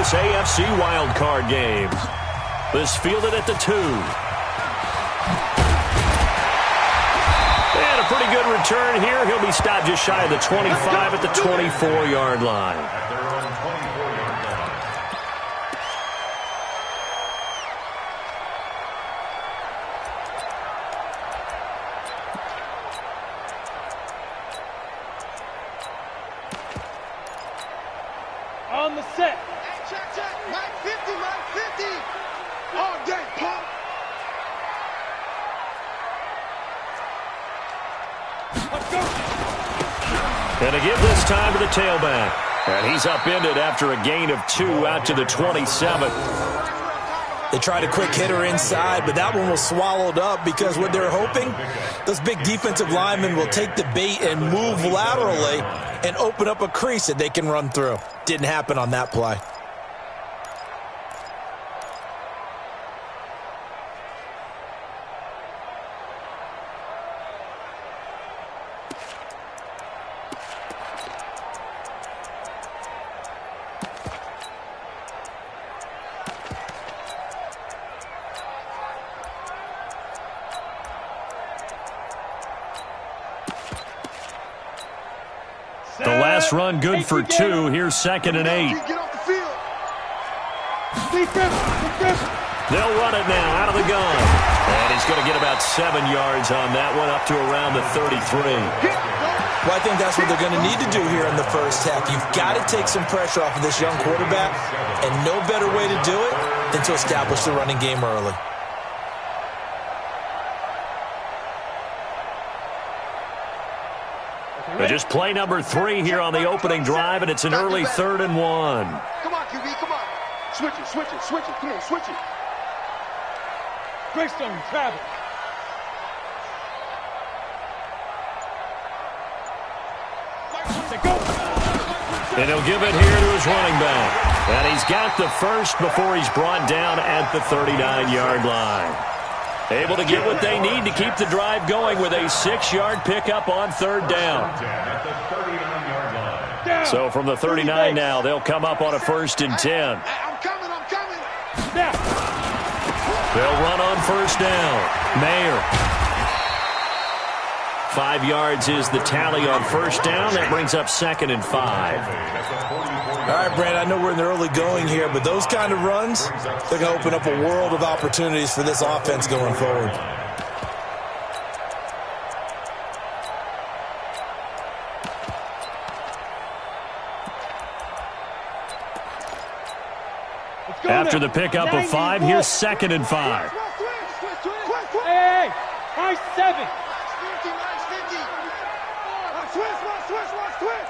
this AFC wildcard game. This fielded at the 2. And a pretty good return here. He'll be stopped just shy of the 25 at the 24-yard line. On the set. Hey, check. Mike 50, Mike 50. All day, pump. Let's go. And to give this time to the tailback. And he's upended after a gain of 2 out to the 27. They tried a quick hitter inside, but that one was swallowed up because what they're hoping, those big defensive linemen will take the bait and move laterally and open up a crease that they can run through. Didn't happen on that play. The last run good for 2. Here's 2nd and 8. Get off the field. They'll run it now out of the gun. And he's going to get about 7 yards on that one, up to around the 33. Well, I think that's what they're going to need to do here in the first half. You've got to take some pressure off of this young quarterback, and no better way to do it than to establish the running game early. But just play number 3 here on the opening drive, and it's an early 3rd and 1. Come on, QB, come on. Switch it. Come on, switch it. Greystone, travel. And he'll give it here to his running back. And he's got the first before he's brought down at the 39-yard line. Able to get what they need to keep the drive going with a 6-yard pickup on 3rd down. So from the 39 now, they'll come up on a 1st and 10. I'm coming. They'll run on 1st down. Mayer. 5 yards is the tally on 1st down. That brings up 2nd and 5. All right, Brad, I know we're in the early going here, but those kind of runs, they're going to open up a world of opportunities for this offense going forward. After the pickup of 5, here's 2nd and 5. Hey, nice 7. Nice 50. Switch.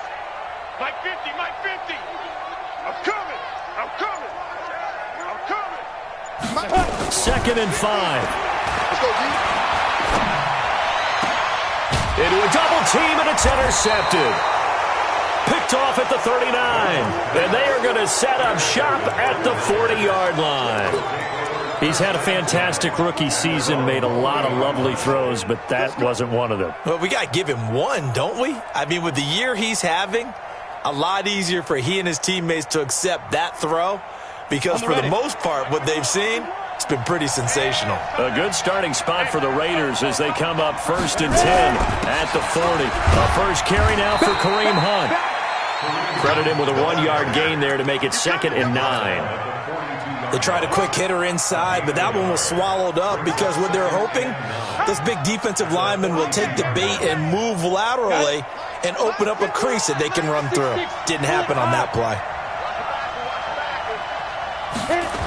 Mike 50. I'm coming. 2nd and 5. Let's go, D. Into a double team, and it's intercepted. Picked off at the 39. And they are going to set up shop at the 40-yard line. He's had a fantastic rookie season, made a lot of lovely throws, but that wasn't one of them. Well, we got to give him one, don't we? I mean, with the year he's having, a lot easier for he and his teammates to accept that throw because for the most part, what they've seen, it's been pretty sensational. A good starting spot for the Raiders as they come up 1st and 10 at the 40. A first carry now for Kareem Hunt. Credit him with a 1-yard gain there to make it 2nd and 9. They tried a quick hitter inside, but that one was swallowed up because what they're hoping, those big defensive linemen will take the bait and move laterally and open up a crease that they can run through. Didn't happen on that play.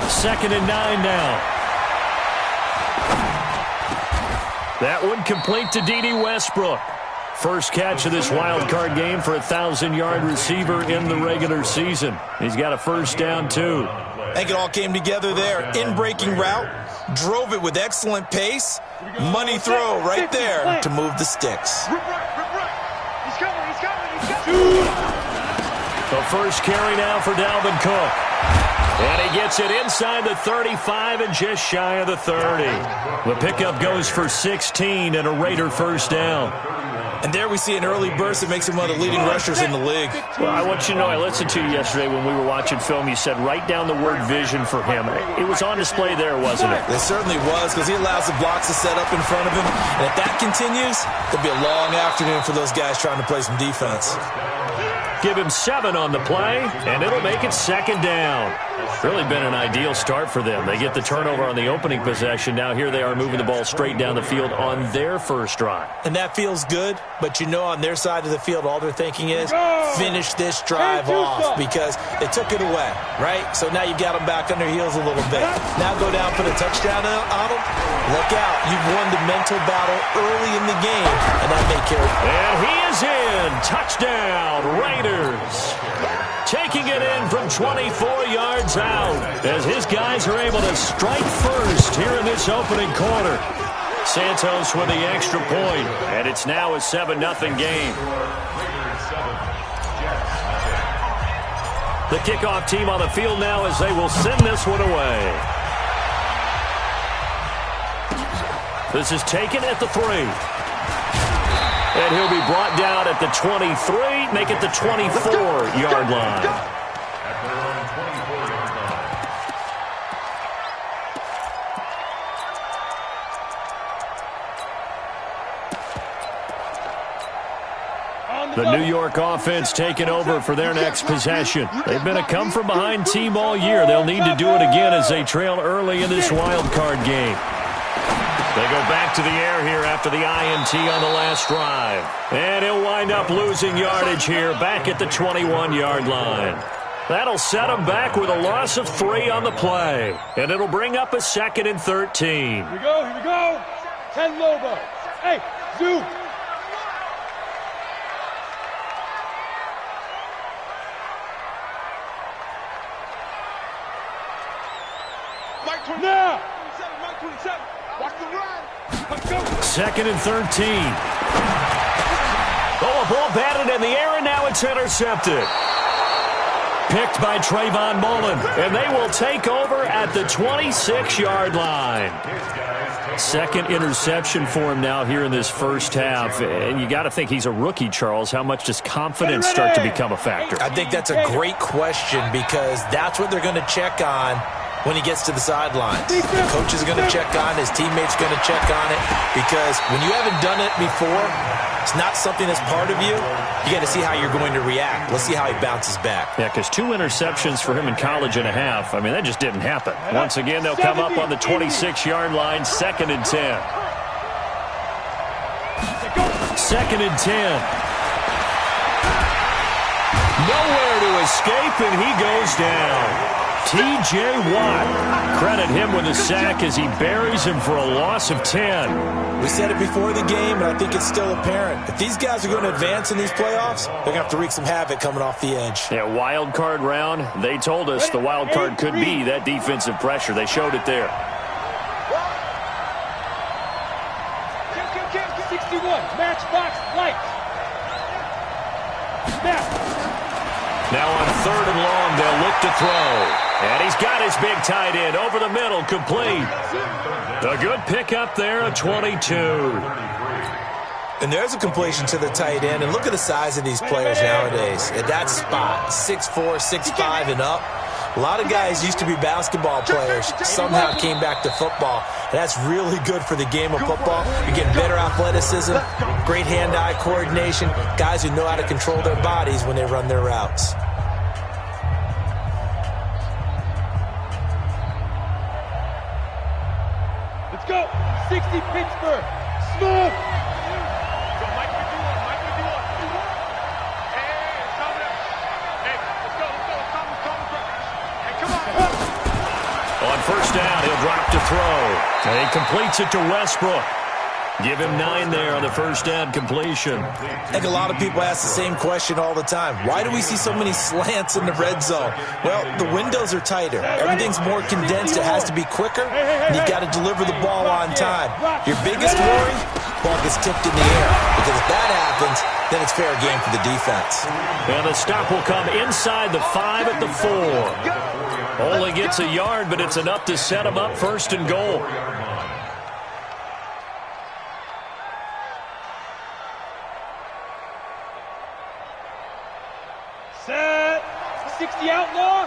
2nd and 9 now. That one complete to D.D. Westbrook. First catch of this wild card game for a 1,000-yard receiver in the regular season. He's got a 1st down, too. I think it all came together there. In-breaking route, drove it with excellent pace. Money throw right there to move the sticks. He's coming. The first carry now for Dalvin Cook. And he gets it inside the 35 and just shy of the 30. The pickup goes for 16 and a Raider first down. And there we see an early burst that makes him one of the leading rushers in the league. Well, I want you to know, I listened to you yesterday when we were watching film. You said write down the word vision for him. It was on display there, wasn't it? It certainly was, because he allows the blocks to set up in front of him. And if that continues, it'll be a long afternoon for those guys trying to play some defense. Give him 7 on the play, and it'll make it second down. Really been an ideal start for them. They get the turnover on the opening possession. Now here they are moving the ball straight down the field on their first drive. And that feels good, but you know on their side of the field, all they're thinking is finish this drive off because they took it away, right? So now you've got them back on their heels a little bit. Now go down, put a touchdown on them. Look out. You've won the mental battle early in the game, and that may carry. And he is in. Touchdown, Raiders. Taking it in from 24 yards out as his guys are able to strike first here in this opening quarter. Santos with the extra point, and it's now a 7-0 game. The kickoff team on the field now as they will send this one away. This is taken at the 3. And he'll be brought down at the 23, make it the 24-yard line. The New York offense taking over for their next possession. They've been a come-from-behind team all year. They'll need to do it again as they trail early in this wild card game. They go back to the air here after the INT on the last drive. And he'll wind up losing yardage here back at the 21-yard line. That'll set him back with a loss of 3 on the play. And it'll bring up a 2nd and 13. Here we go. 10 Lobo. Hey, Zoo. Now. 27. Watch the run. 2nd and 13. Oh, a ball batted in the air, and now it's intercepted. Picked by Trayvon Mullen, and they will take over at the 26-yard line. 2nd interception for him now here in this first half. And you got to think he's a rookie, Charles. How much does confidence start to become a factor? I think that's a great question because that's what they're going to check on when he gets to the sidelines. The coach is going to check on it. His teammates are going to check on it because when you haven't done it before, it's not something that's part of you. You got to see how you're going to react. Let's see how he bounces back. Yeah, because 2 interceptions for him in college and a half. I mean, that just didn't happen. Once again, they'll come up on the 26-yard line, 2nd and 10. 2nd and 10. Nowhere to escape, and he goes down. T.J. Watt, credit him with a sack as he buries him for a loss of 10. We said it before the game, and I think it's still apparent. If these guys are going to advance in these playoffs, they're going to have to wreak some havoc coming off the edge. Yeah, wild card round. They told us the wild card could be that defensive pressure. They showed it there. 61, matchbox light. Now on 3rd and long, they'll look to throw. And he's got his big tight end over the middle, complete. A good pickup there, a 22. And there's a completion to the tight end. And look at the size of these players nowadays. At that spot, 6'4", 6'5", and up. A lot of guys used to be basketball players, somehow came back to football. And that's really good for the game of football. You're getting better athleticism, great hand-eye coordination, guys who know how to control their bodies when they run their routes. Let's go. 60 Pittsburgh. Smooth. On first down, he'll drop to throw. And he completes it to Westbrook. Give him 9 there on the first down completion. I think a lot of people ask the same question all the time. Why do we see so many slants in the red zone? Well, the windows are tighter. Everything's more condensed. It has to be quicker. And you've got to deliver the ball on time. Your biggest worry, ball gets tipped in the air. Because if that happens, then it's fair game for the defense. And the stop will come inside the 5 at the 4. Holding It's a yard, but it's enough to set him up first and goal. Set. 60 outlaw.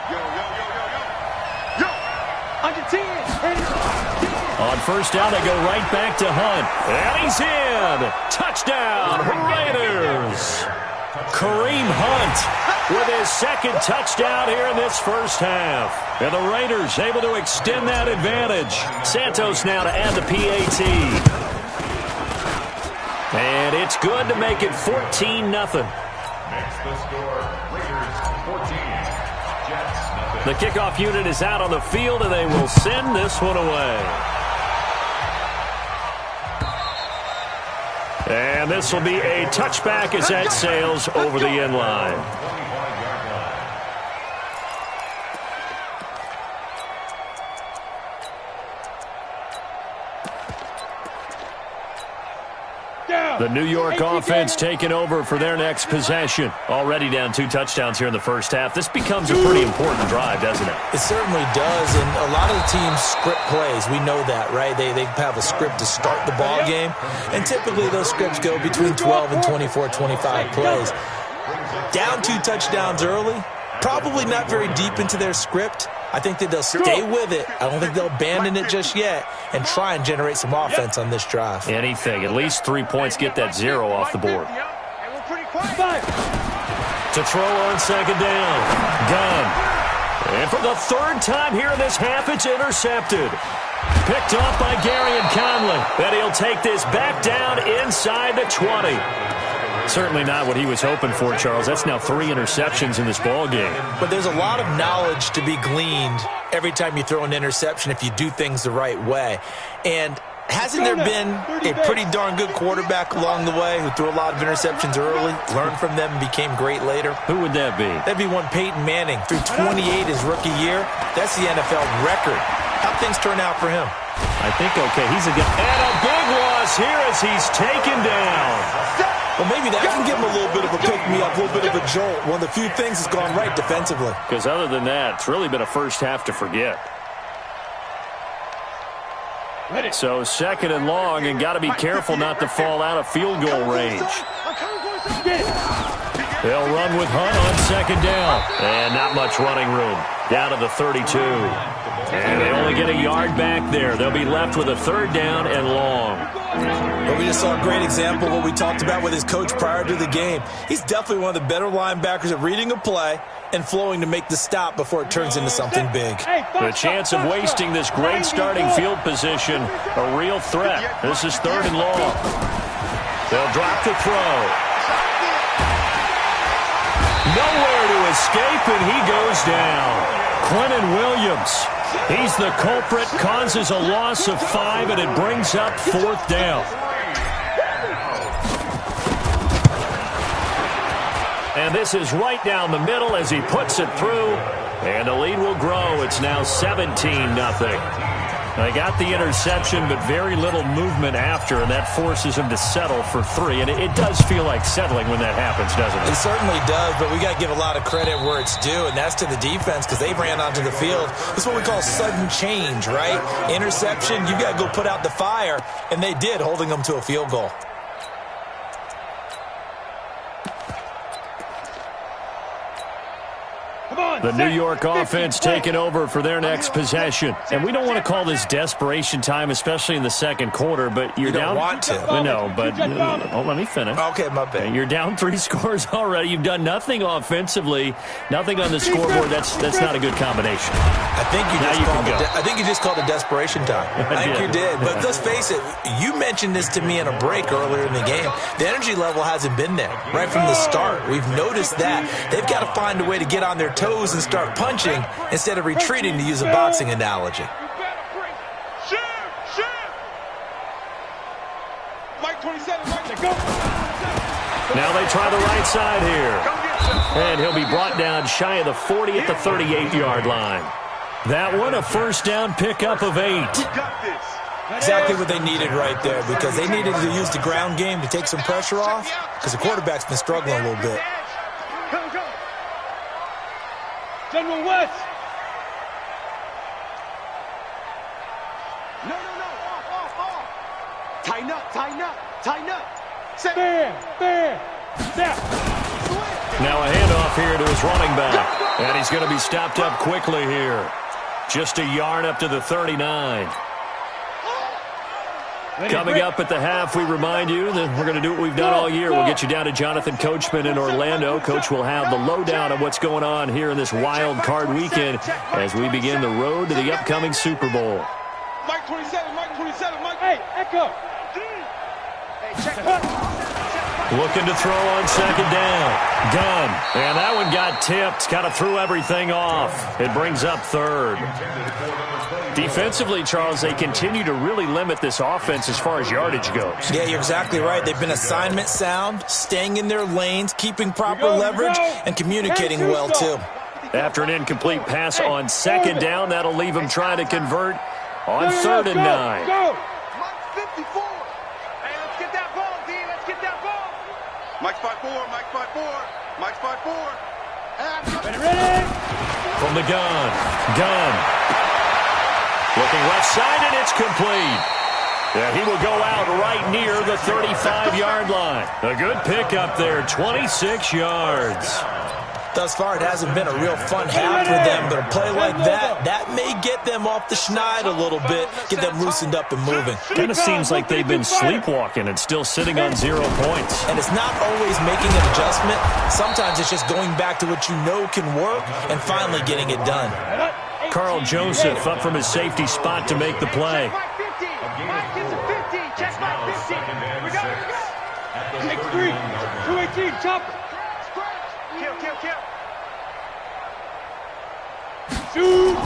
Yo. Under 10. On first down, they go right back to Hunt. And he's in. Touchdown, Raiders. Kareem Hunt with his second touchdown here in this first half. And the Raiders able to extend that advantage. Santos now to add the PAT. And it's good to make it 14-0. Next, the score, Raiders 14, Jets nothing. The kickoff unit is out on the field, and they will send this one away. And this will be a touchback as that sails over the end line. The New York offense taking over for their next possession. Already down 2 touchdowns here in the first half. This becomes a pretty important drive, doesn't it? It certainly does, and a lot of the teams script plays. We know that, right? They have a script to start the ball game, and typically those scripts go between 12 and 24, 25 plays. Down 2 touchdowns early, probably not very deep into their script. I think that they'll stay with it. I don't think they'll abandon it just yet and try and generate some offense on this drive. Anything. At least 3 points, get that 0 off the board. To throw on second down. Gunn. And for the 3rd time here in this half, it's intercepted. Picked off by Gary and Conley. And he'll take this back down inside the 20. Certainly not what he was hoping for, Charles. That's now 3 interceptions in this ball game. But there's a lot of knowledge to be gleaned every time you throw an interception if you do things the right way. And hasn't there been a pretty darn good quarterback along the way who threw a lot of interceptions early, learned from them, and became great later? Who would that be? That'd be one Peyton Manning. Threw 28 his rookie year. That's the NFL record. How'd things turn out for him? I think okay. He's a good. And a big loss here as he's taken down. Well, maybe that can give him a little bit of a pick-me-up, a little bit of a jolt. One of the few things that's gone right defensively. Because other than that, it's really been a first half to forget. So 2nd and long, and got to be careful not to fall out of field goal range. They'll run with Hunt on 2nd down. And not much running room. Down to the 32. And they only get a yard back there. They'll be left with a 3rd down and long. Well, we just saw a great example of what we talked about with his coach prior to the game. He's definitely one of the better linebackers at reading a play and flowing to make the stop before it turns into something big. The chance of wasting this great starting field position, a real threat. This is 3rd and long. They'll drop the throw. Nowhere to escape, and he goes down. Quentin Williams. He's the culprit, causes a loss of 5, and it brings up 4th down. And this is right down the middle as he puts it through, and the lead will grow. It's now 17-0. They got the interception, but very little movement after, and that forces him to settle for 3. And it does feel like settling when that happens, doesn't it? It certainly does, but we got to give a lot of credit where it's due, and that's to the defense because they ran onto the field. This is what we call sudden change, right? Interception, you got to go put out the fire, and they did, holding them to a field goal. The New York offense taking over for their next possession. And we don't want to call this desperation time, especially in the 2nd quarter, but you're down. You don't want to. No, but let me finish. Okay, my bad. You're down 3 scores already. You've done nothing offensively, nothing on the scoreboard. That's not a good combination. I think you just called it desperation time. I think you did. But let's face it, you mentioned this to me in a break earlier in the game. The energy level hasn't been there right from the start. We've noticed that. They've got to find a way to get on their toes and start punching instead of retreating, to use a boxing analogy. Mike 27, Mike, go. Now they try the right side here. And he'll be brought down shy of the 40 at the 38-yard line. That one, a first down pickup of 8. Exactly what they needed right there, because they needed to use the ground game to take some pressure off, because the quarterback's been struggling a little bit. General West. No. Off. Tighten up. Fair. Step. Now a handoff here to his running back. And he's going to be stopped up quickly here. Just a yard up to the 39. Coming up at the half, we remind you that we're going to do what we've done all year. We'll get you down to Jonathan Coachman in Orlando. Coach will have the lowdown of what's going on here in this wild card weekend as we begin the road to the upcoming Super Bowl. Mike 27, Mike. Hey, Echo. Looking to throw on second down. Gunn. And that one got tipped. Kind of threw everything off. It brings up third. Defensively, Charles, they continue to really limit this offense as far as yardage goes. Yeah, you're exactly right. They've been assignment sound, staying in their lanes, keeping proper leverage, and communicating well, too. After an incomplete pass on second down, that'll leave them trying to convert on third and 9. Mike 54. Hey, let's get that ball, D. Let's get that ball. Mike's 5'4", Mike's 5'4", Mike's 5'4". Ready? From the gun. Looking left side, and it's complete. Yeah, he will go out right near the 35-yard line. A good pickup there, 26 yards. Thus far, it hasn't been a real fun half for them, but a play like that may get them off the schneid a little bit, get them loosened up and moving. Kind of seems like they've been sleepwalking and still sitting on 0 points. And it's not always making an adjustment. Sometimes it's just going back to what you know can work and finally getting it done. Carl Joseph up from his safety spot to make the play. Mike 50. Mike gets a 50. Check Mike 50. We go. X3. 218. Chopper. Kill. Shoot.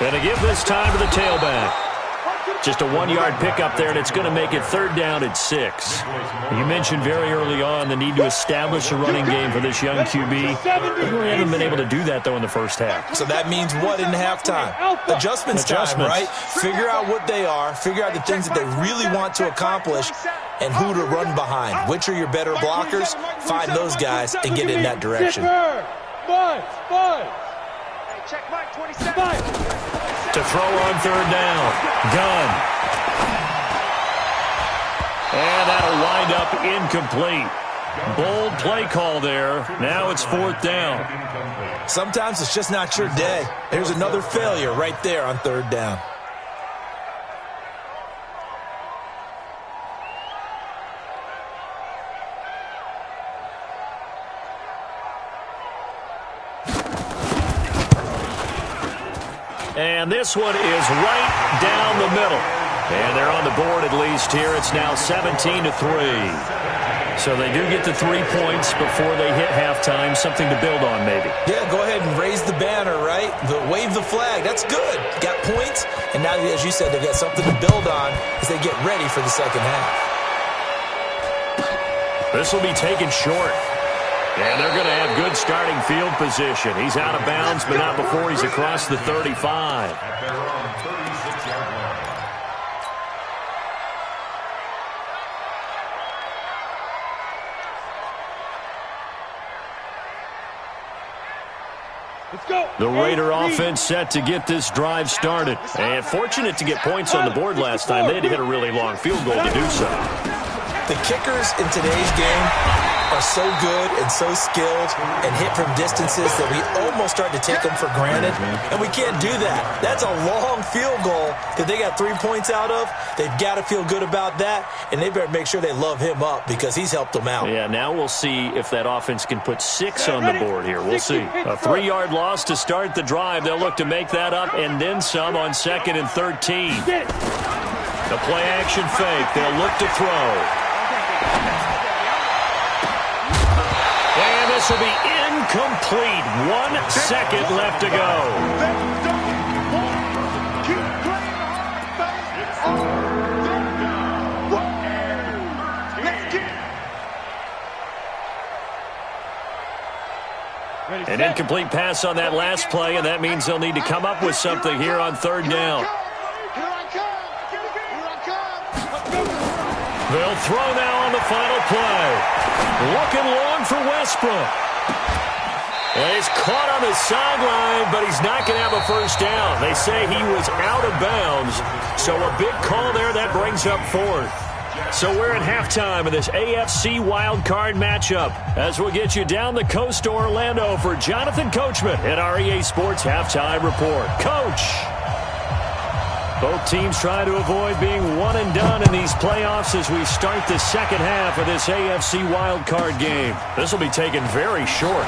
And to give this time to the tailback. Just a 1-yard pickup there, and it's going to make it third down at 6. You mentioned very early on the need to establish a running game for this young QB. They really haven't been able to do that, though, in the first half. So that means what in halftime? Adjustments time, right? Figure out what they are, figure out the things that they really want to accomplish, and who to run behind. Which are your better blockers? Find those guys and get in that direction. Five. Check Mike 27. To throw on third down. Gunn. And that'll wind up incomplete. Bold play call there. Now it's fourth down. Sometimes it's just not your day. There's another failure right there on third down. And this one is right down the middle. And they're on the board at least here. It's now 17-3. So they do get the 3 points before they hit halftime. Something to build on, maybe. Yeah, go ahead and raise the banner, right? Wave the flag. That's good. Got points. And now, as you said, they've got something to build on as they get ready for the second half. This will be taken short. And they're going to have good starting field position. He's out of bounds, but not before he's across the 35. At their own 36-yard line. Let's go. The Raider offense set to get this drive started. And fortunate to get points on the board last time. They had to hit a really long field goal to do so. The kickers in today's game are so good and so skilled and hit from distances that we almost start to take them for granted, and we can't do that. That's a long field goal that they got 3 points out of. They've got to feel good about that, and they better make sure they love him up because he's helped them out. Yeah, now we'll see if that offense can put 6 on the board here. We'll see. A 3-yard loss to start the drive. They'll look to make that up and then some on 2nd and 13. The play action fake. They'll look to throw. And this will be incomplete. 1 second left to go. An incomplete pass on that last play, and that means they'll need to come up with something here on third down. They'll throw now on the final play. Looking long for Westbrook. Well, he's caught on the sideline, but he's not going to have a first down. They say he was out of bounds, so a big call there that brings up fourth. So we're at halftime of this AFC wildcard matchup as we'll get you down the coast to Orlando for Jonathan Coachman at our EA Sports Halftime Report. Coach! Both teams try to avoid being one and done in these playoffs as we start the second half of this AFC wildcard game. This will be taken very short.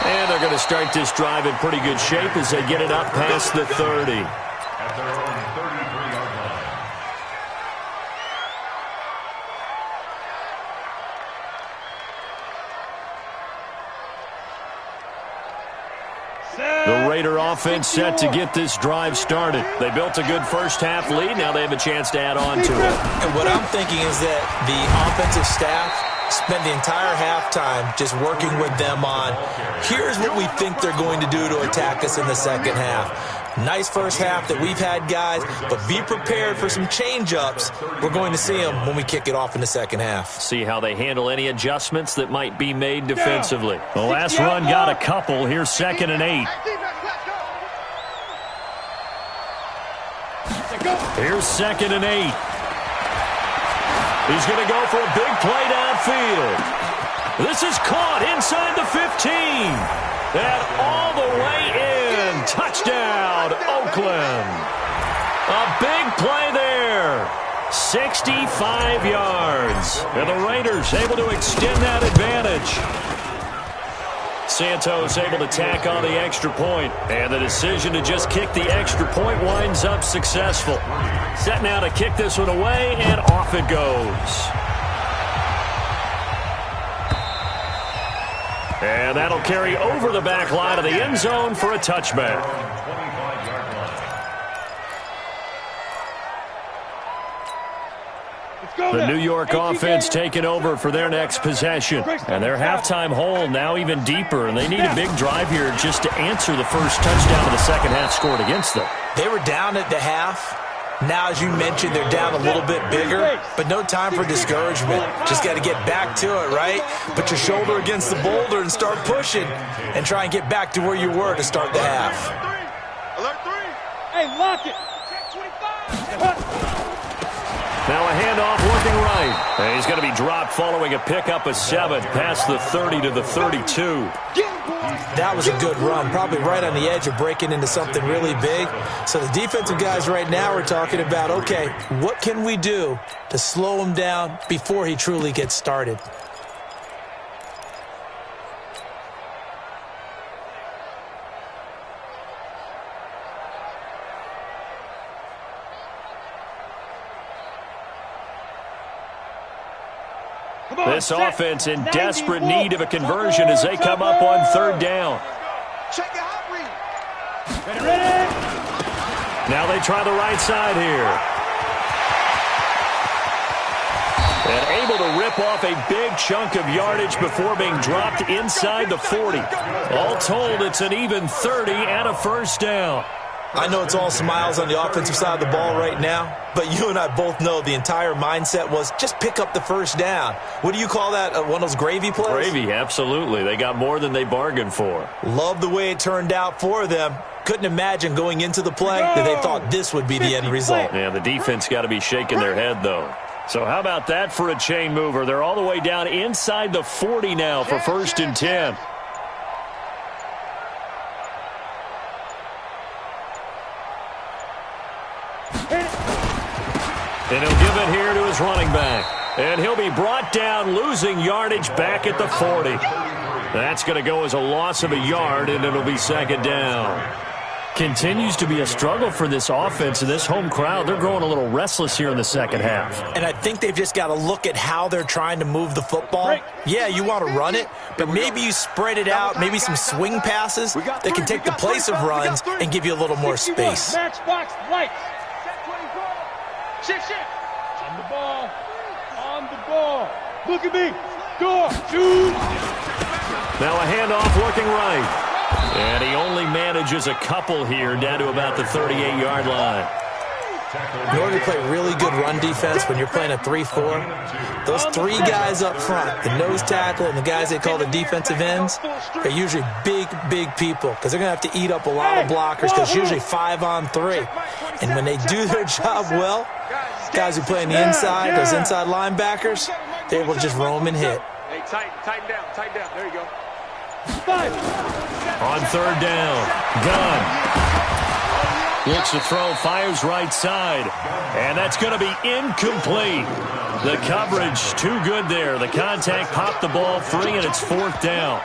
And they're going to start this drive in pretty good shape as they get it up past the 30. At their own 33-yard line. The Raider offense set to get this drive started. They built a good first-half lead. Now they have a chance to add on to it. And what I'm thinking is that the offensive staff spend the entire halftime just working with them on, here's what we think they're going to do to attack us in the second half. Nice first half that we've had, guys, but be prepared for some change-ups. We're going to see them when we kick it off in the second half. See how they handle any adjustments that might be made defensively. The last run got a couple. Here's 2nd and 8. Here's 2nd and 8. He's going to go for a big play downfield. This is caught inside the 15. And all the way in. Touchdown, Oakland. A big play there. 65 yards. And the Raiders able to extend that advantage. Santos able to tack on the extra point. And the decision to just kick the extra point winds up successful. Set now to kick this one away, and off it goes. And that'll carry over the back line of the end zone for a touchback. The New York offense taking over for their next possession. And their halftime hole now even deeper, and they need a big drive here just to answer the first touchdown of the second half scored against them. They were down at the half. Now, as you mentioned, they're down a little bit bigger, but no time for discouragement. Just got to get back to it, right? Put your shoulder against the boulder and start pushing and try and get back to where you were to start the half. Alert 3. Hey, lock it. Now a handoff looking right. And he's going to be dropped following a pickup of 7 past the 30 to the 32. That was a good run, probably right on the edge of breaking into something really big. So the defensive guys right now are talking about, okay, what can we do to slow him down before he truly gets started? This offense in desperate need of a conversion as they come up on 3rd down. Check it out, read. Ready. Now they try the right side here. And able to rip off a big chunk of yardage before being dropped inside the 40. All told, it's an even 30 and a first down. I know it's all smiles on the offensive side of the ball right now, but you and I both know the entire mindset was just pick up the first down. What do you call that, one of those gravy plays? Gravy, absolutely. They got more than they bargained for. Love the way it turned out for them. Couldn't imagine going into the play that they thought this would be the end result. Yeah, the defense got to be shaking their head, though. So how about that for a chain mover? They're all the way down inside the 40 now for 1st and 10. And he'll give it here to his running back. And he'll be brought down, losing yardage back at the 40. That's going to go as a loss of a yard, and it'll be 2nd down. Continues to be a struggle for this offense and this home crowd. They're growing a little restless here in the second half. And I think they've just got to look at how they're trying to move the football. Yeah, you want to run it, but maybe you spread it out, maybe some swing passes that can take the place of runs and give you a little more space. Matchbox lights. Shit. On the ball. Look at me. Go. Shoot. Now a handoff looking right. And he only manages a couple here down to about the 38-yard line. In order to play really good run defense when you're playing a 3-4, those three guys up front, the nose tackle and the guys they call the defensive ends, are usually big, big people because they're going to have to eat up a lot of blockers because it's usually 5-on-3. And when they do their job well, guys who play on the inside, those inside linebackers, they're able to just roam and hit. Hey, tighten down. There you go. On third down, Gunn. Looks to throw, fires right side. And that's going to be incomplete. The coverage too good there. The contact popped the ball free, and it's fourth down.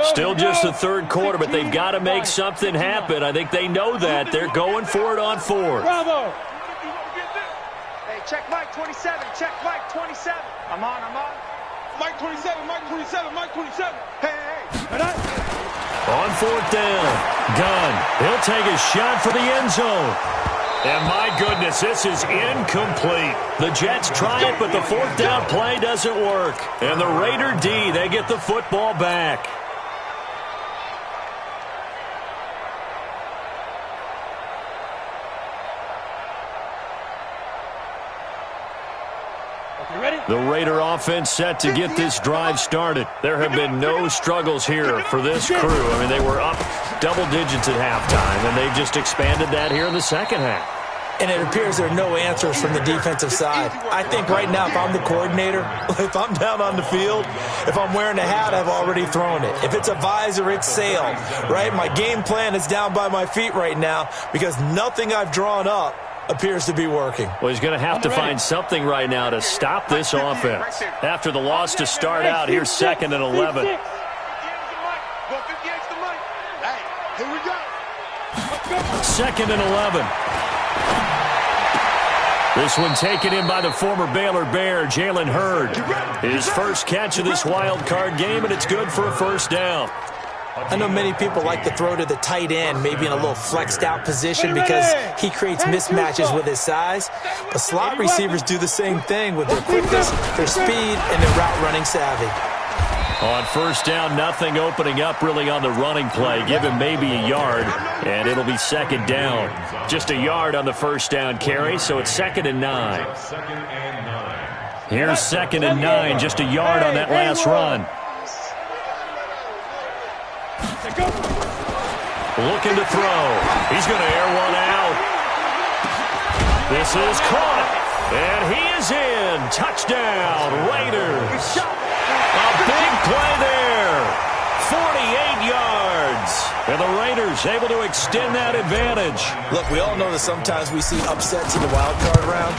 Still just the third quarter, but they've got to make something happen. I think they know that. They're going for it on fourth. Bravo. Hey, check Mike 27. Check Mike 27. I'm on. Mike 27. Hey. On fourth down, Gunn. He'll take a shot for the end zone. And my goodness, this is incomplete. The Jets try it, but the fourth down play doesn't work. And the Raider D, they get the football back. The Raider offense set to get this drive started. There have been no struggles here for this crew. I mean, they were up double digits at halftime, and they've just expanded that here in the second half. And it appears there are no answers from the defensive side. I think right now, if I'm the coordinator, if I'm down on the field, if I'm wearing a hat, I've already thrown it. If it's a visor, it's sailed, right? My game plan is down by my feet right now because nothing I've drawn up appears to be working. Well, he's going to have to find something right now to stop this offense. After the loss to start out, here's 2nd and 11. Hey, here we go. 2nd and 11. This one taken in by the former Baylor Bear, Jalen Hurd. His first catch of this wild card game, and it's good for a first down. I know many people like to throw to the tight end, maybe in a little flexed out position because he creates mismatches with his size. But slot receivers do the same thing with their quickness, their speed, and their route running savvy. On first down, nothing opening up really on the running play. Give him maybe a yard, and it'll be 2nd down. Just a yard on the first down carry, so it's 2nd and 9. Here's 2nd and 9, just a yard on that last run. Looking to throw. He's going to air one out. This is caught. And he is in. Touchdown, Raiders. A big play there. 48 yards. And the Raiders able to extend that advantage. Look, we all know that sometimes we see upsets in the wild card round.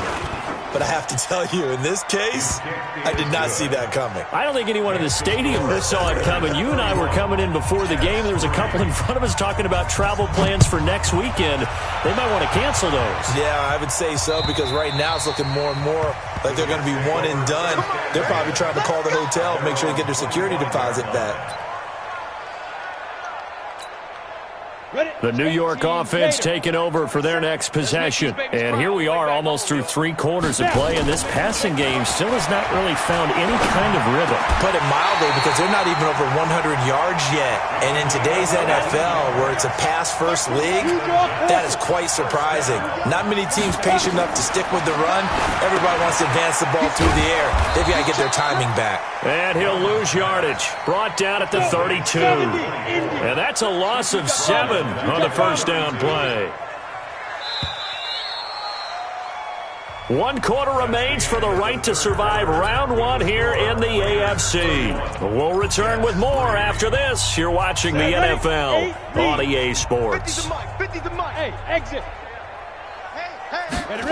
But I have to tell you, in this case, I did not see that coming. I don't think anyone in the stadium saw it coming. You and I were coming in before the game. There was a couple in front of us talking about travel plans for next weekend. They might want to cancel those. Yeah, I would say so because right now it's looking more and more like they're going to be one and done. They're probably trying to call the hotel and make sure they get their security deposit back. The New York offense taking over for their next possession. And here we are almost through 3 quarters of play, and this passing game still has not really found any kind of rhythm. Put it mildly, because they're not even over 100 yards yet. And in today's NFL, where it's a pass-first league, that is quite surprising. Not many teams patient enough to stick with the run. Everybody wants to advance the ball through the air. They've got to get their timing back. And he'll lose yardage. Brought down at the 32. And that's a loss of 7 on the first down play. 1 quarter remains for the right to survive round 1 here in the AFC. We'll return with more after this. You're watching the NFL on EA Sports. 50 the mic. Hey, exit. Hey. Ready?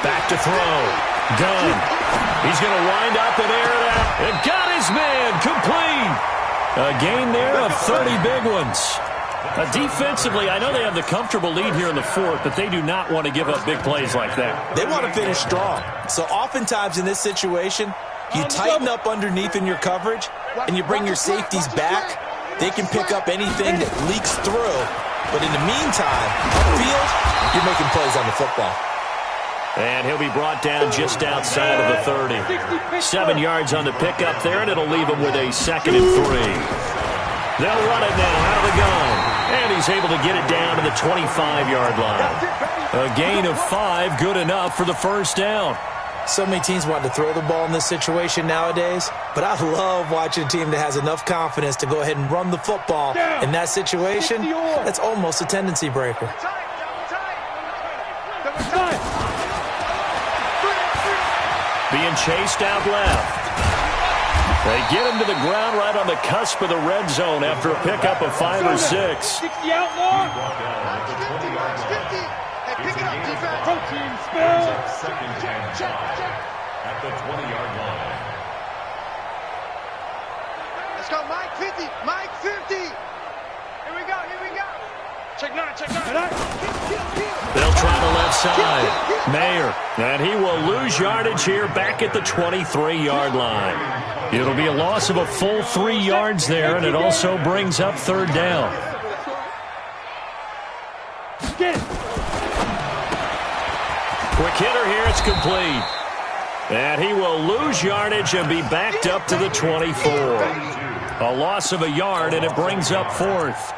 Back to throw. Gunn. He's going to wind up and air it out. And got his man complete. A gain there of 30 big ones. Defensively, I know they have the comfortable lead here in the 4th, but they do not want to give up big plays like that. They want to finish strong. So oftentimes in this situation, you tighten up underneath in your coverage, and you bring your safeties back. They can pick up anything that leaks through. But in the meantime, upfield, you're making plays on the football. And he'll be brought down just outside of the 30. 7 yards on the pickup there, and it'll leave him with a 2nd and 3. They'll run it now out of the gun. And he's able to get it down to the 25-yard line. A gain of 5, good enough for the first down. So many teams want to throw the ball in this situation nowadays, but I love watching a team that has enough confidence to go ahead and run the football. In that situation, that's almost a tendency breaker. Being chased out left. They get him to the ground right on the cusp of the red zone after a pickup of 5 or 6. 60 outlaw. Protein spill. Check. At the 20-yard line. Let's go, Mike 50. Mike 50. Here we go. Check 9. They'll try the left side. Mayer. And he will lose yardage here back at the 23-yard line. It'll be a loss of a full 3 yards there, and it also brings up third down. Quick hitter here, it's complete. And he will lose yardage and be backed up to the 24. A loss of a yard, and it brings up fourth.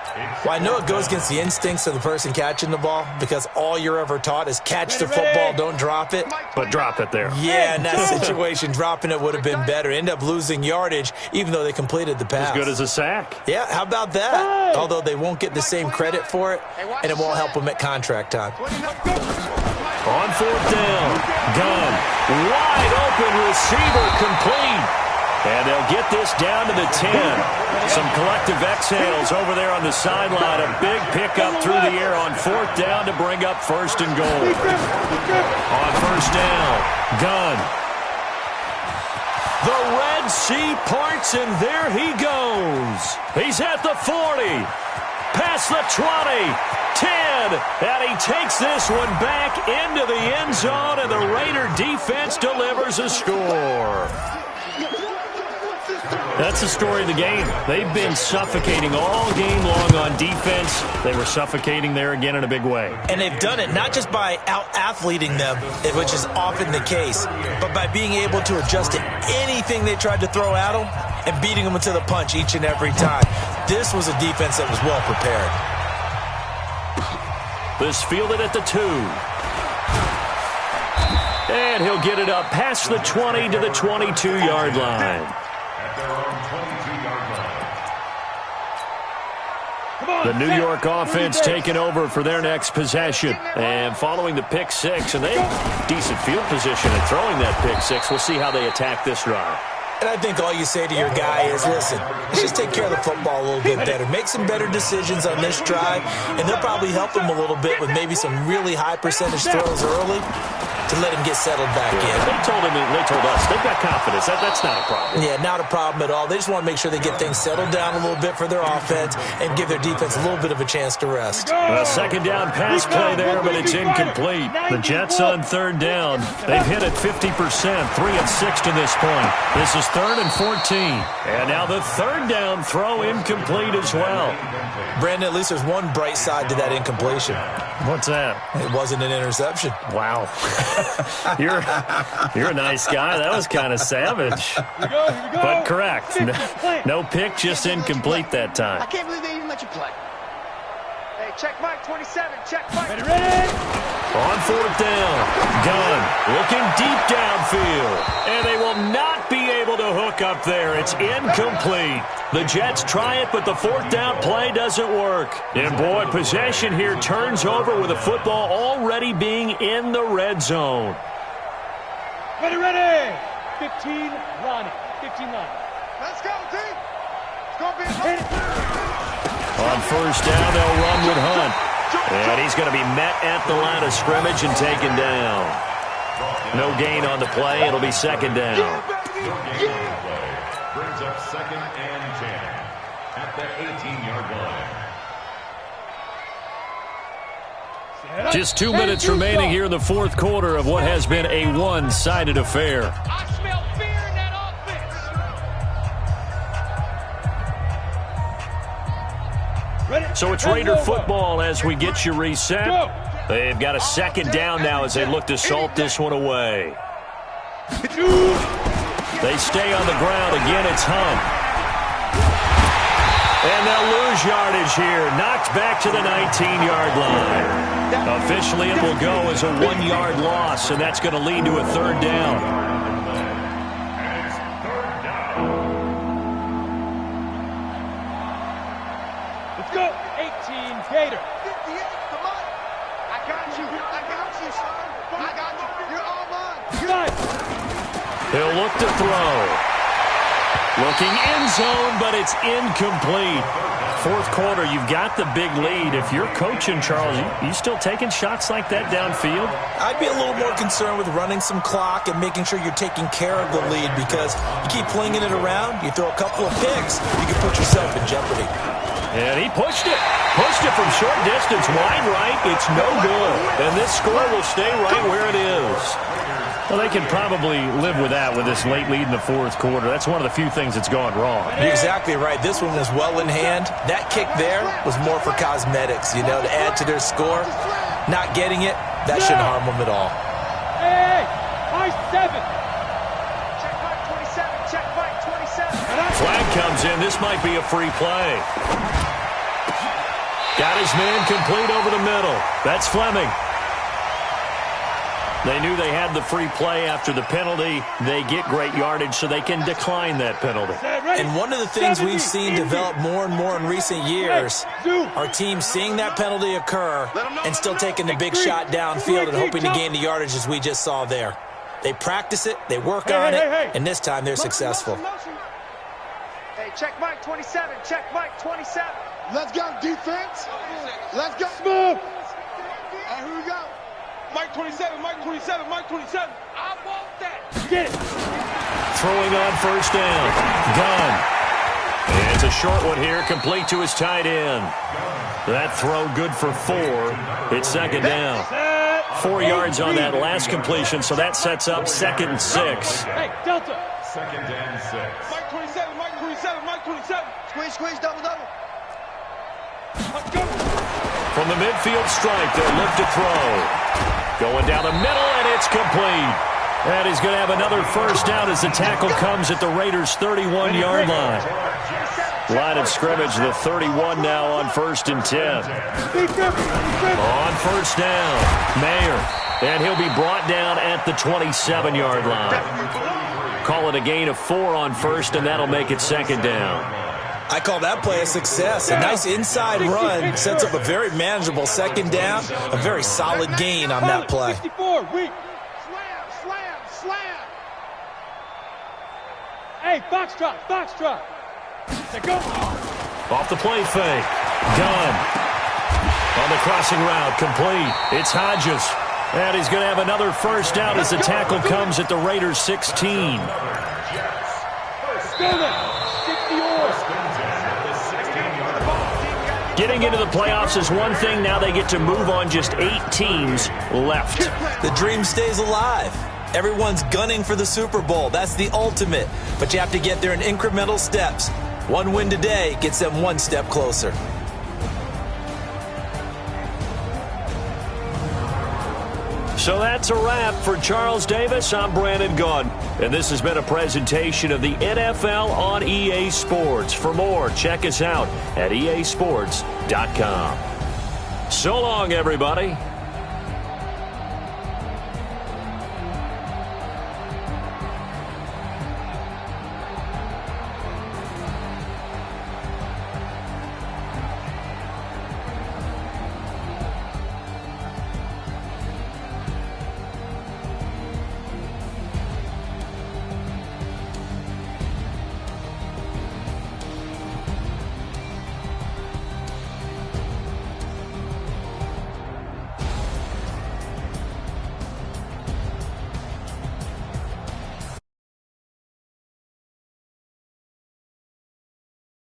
Well, I know it goes against the instincts of the person catching the ball because all you're ever taught is catch the football, don't drop it. But drop it there. Yeah, in that situation, dropping it would have been better. End up losing yardage, even though they completed the pass. As good as a sack. Yeah, how about that? Although they won't get the same credit for it, and it won't help them at contract time. On fourth down, Gunn, wide open receiver, complete. And they'll get this down to the 10. Some collective exhales over there on the sideline. A big pickup through the air on fourth down to bring up first and goal. On first down, Gunn. The Red Sea parts, and there he goes. He's at the 40. Past the 20. 10, and he takes this one back into the end zone, and the Raider defense delivers a score. That's the story of the game. They've been suffocating all game long on defense. They were suffocating there again in a big way. And they've done it not just by out-athleting them, which is often the case, but by being able to adjust to anything they tried to throw at them and beating them to the punch each and every time. This was a defense that was well prepared. This fielded at the 2. And he'll get it up past the 20 to the 22-yard line. At their own 22-yard line. The New York offense taking over for their next possession. And following the pick 6, and they have decent field position in throwing that pick 6. We'll see how they attack this drive. And I think all you say to your guy is, listen, let's just take care of the football a little bit better. Make some better decisions on this drive, and they'll probably help him a little bit with maybe some really high percentage throws early to let him get settled back in. They told us they've got confidence. That's not a problem. Yeah, not a problem at all. They just want to make sure they get things settled down a little bit for their offense and give their defense a little bit of a chance to rest. A second down pass play there, but it's incomplete. The Jets on third down. They've hit it 50%, 3 of 6 to this point. This is 3rd and 14. And now the third down throw incomplete as well. Brandon, at least there's one bright side to that incompletion. What's that? It wasn't an interception. Wow. You're a nice guy. That was kind of savage. Here we go. But correct. No pick, just incomplete that time. I can't believe they even let you play. Hey, check Mike 27. Check Mike. Ready? On fourth down, Gunn looking deep downfield. And they will not be able to hook up there. It's incomplete. The Jets try it, but the fourth down play doesn't work. And boy, possession here turns over with the football already being in the red zone. Ready? 15, Lonnie. 15, Lonnie. Let's go, team. It's going to be On first down, they'll run with Hunt. And he's going to be met at the line of scrimmage and taken down. No gain on the play. It'll be second down. Brings up 2nd and 10 at the 18-yard line. Just 2 minutes remaining here in the fourth quarter of what has been a one-sided affair. I smell fear in that offense. Ready? So it's Raider football as we get you reset. They've got a second down now as they look to salt this one away. They stay on the ground. Again, it's Hunt. And they'll lose yardage here. Knocked back to the 19-yard line. Officially, it will go as a 1-yard loss, and that's going to lead to a third down. Let's go. 18, Gator. 58, come on. I got you, son. I got you. You're all mine. Nice. He'll look to throw. Looking end zone, but it's incomplete. Fourth quarter, you've got the big lead. If you're coaching, Charles, you still taking shots like that downfield? I'd be a little more concerned with running some clock and making sure you're taking care of the lead, because you keep flinging it around, you throw a couple of picks, you can put yourself in jeopardy. And he pushed it. Pushed it from short distance, wide right. It's no good. And this score will stay right where it is. Well, they can probably live with that with this late lead in the fourth quarter. That's one of the few things that's gone wrong. You're exactly right. This one was well in hand. That kick there was more for cosmetics, to add to their score. Not getting it, that shouldn't harm them at all. Hey, high 7. Check Mike 27, check Mike 27. Flag comes in. This might be a free play. Got his man complete over the middle. That's Fleming. They knew they had the free play after the penalty. They get great yardage, so they can decline that penalty. And one of the things we've seen develop more and more in recent years are teams seeing that penalty occur and still taking the big shot downfield and hoping to gain the yardage as we just saw there. They practice it, they work on it, and this time they're successful. Hey, check Mike 27, check Mike 27. Let's go, defense. Let's go. Smooth. And who we go? Mike 27, Mike 27, Mike 27. I want that. Get it. Throwing on first down. Gunn. And it's a short one here, complete to his tight end. That throw good for 4. It's second down. 4 yards on that last completion, so that sets up 2nd and 6. Hey, Delta. 2nd and 6. Mike 27, Mike 27, Mike 27. Squeeze, double. Let's go. From the midfield stripe, they'll look to throw. Going down the middle, and it's complete. And he's going to have another first down as the tackle comes at the Raiders' 31-yard line. Line of scrimmage, the 31 now on 1st and 10. On first down, Mayer. And he'll be brought down at the 27-yard line. Call it a gain of 4 on first, and that'll make it 2nd down. I call that play a success. A nice inside run sets up a very manageable 2nd down. A very solid gain on that play. 64, weak. Slam. Hey, box drop. Let's go. Off the play fake. Gunn. On the crossing route, complete. It's Hodges. And he's going to have another first down as the tackle comes at the Raiders' 16. Go there. 60-yard. Getting into the playoffs is one thing. Now they get to move on. Just 8 teams left. The dream stays alive. Everyone's gunning for the Super Bowl. That's the ultimate. But you have to get there in incremental steps. One win today gets them one step closer. So that's a wrap for Charles Davis. I'm Brandon Gaudin, and this has been a presentation of the NFL on EA Sports. For more, check us out at easports.com. So long, everybody.